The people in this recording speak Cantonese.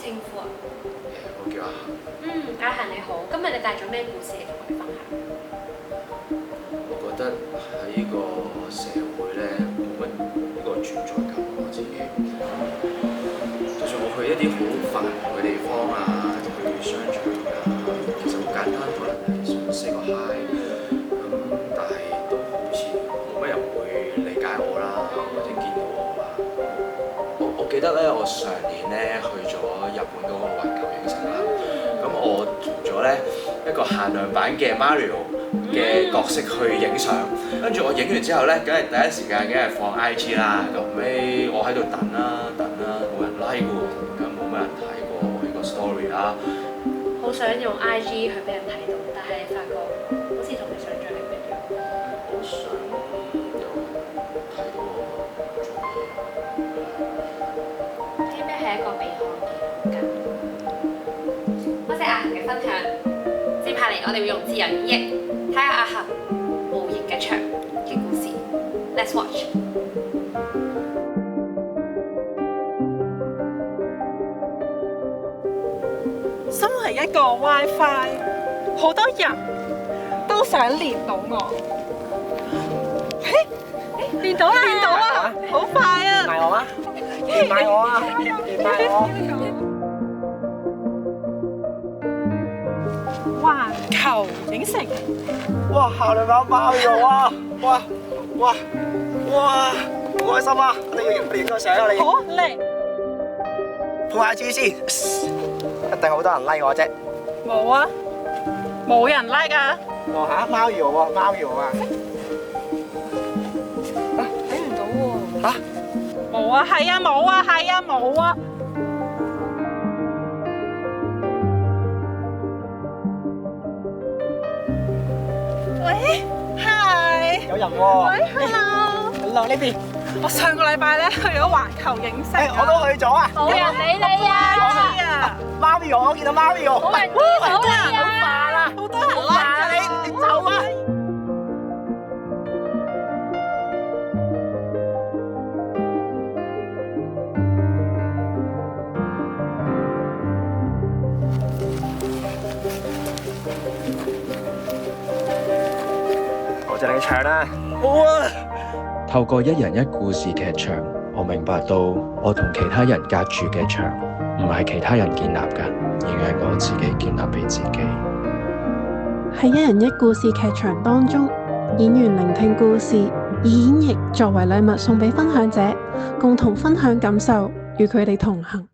稱呼啊？我叫阿恒。阿恒你好，今日你帶咗咩故事嚟同我哋分享？我覺得喺呢個社會咧，冇乜呢個存在感我自己。就算我去一啲好繁忙嘅地方啊，去商場啊，其實好簡單，可能係想 say 個 hi 咁，但係都好似冇乜人會理解我啦，或者見到我啦。我記得咧，我上年咧去咗日本嗰個環球影城啦，咁我同咗咧一個限量版嘅 Mario 嘅角色去影相，跟住我影完之後咧，梗係第一時間梗係放 IG 啦。咁尾我喺度等啦，冇人 like 喎，咁冇乜人睇過我呢個 story 啦。好想用 IG 去俾人睇到，但係發覺好似同你想像力唔一樣。好想有人睇到我做嘢。啲咩係一個被看見嘅空間？多謝阿恒嘅分享。接下嚟我哋會用自由演繹，睇下阿恒無形嘅牆嘅故事。Let's watch。身為一個 WiFi，好多人都想連到我。連到啦！連到啦！好快啊！買我嗎？買我啊！買我！環球影城，哇！限量版包咗啊！哇！好開心啊！我哋影個相啊！你好嚟！鋪 IG 先，一定好多人 like 我啫。冇啊，冇人 like 啊！哦嚇，貓搖喎，貓搖啊！睇唔到喎。嚇？冇啊，係啊，冇啊，係啊，冇啊！喂，Hi！有人喎。喂，Hello！Hello 呢邊。我上個禮拜咧去咗環球影城啊，我都去咗啊！冇人理你啊！貓搖，我見到貓搖。冇人見到你啊！煩啦！好多人煩啊你走啊！我就嚟唱啦！哇！透過一人一故事劇場，我明白到我同其他人隔住嘅牆，唔係其他人建立㗎，而係我自己建立俾自己。喺一人一故事劇場當中，演員聆聽故事，以演繹作為禮物送俾分享者，共同分享感受，與佢哋同行。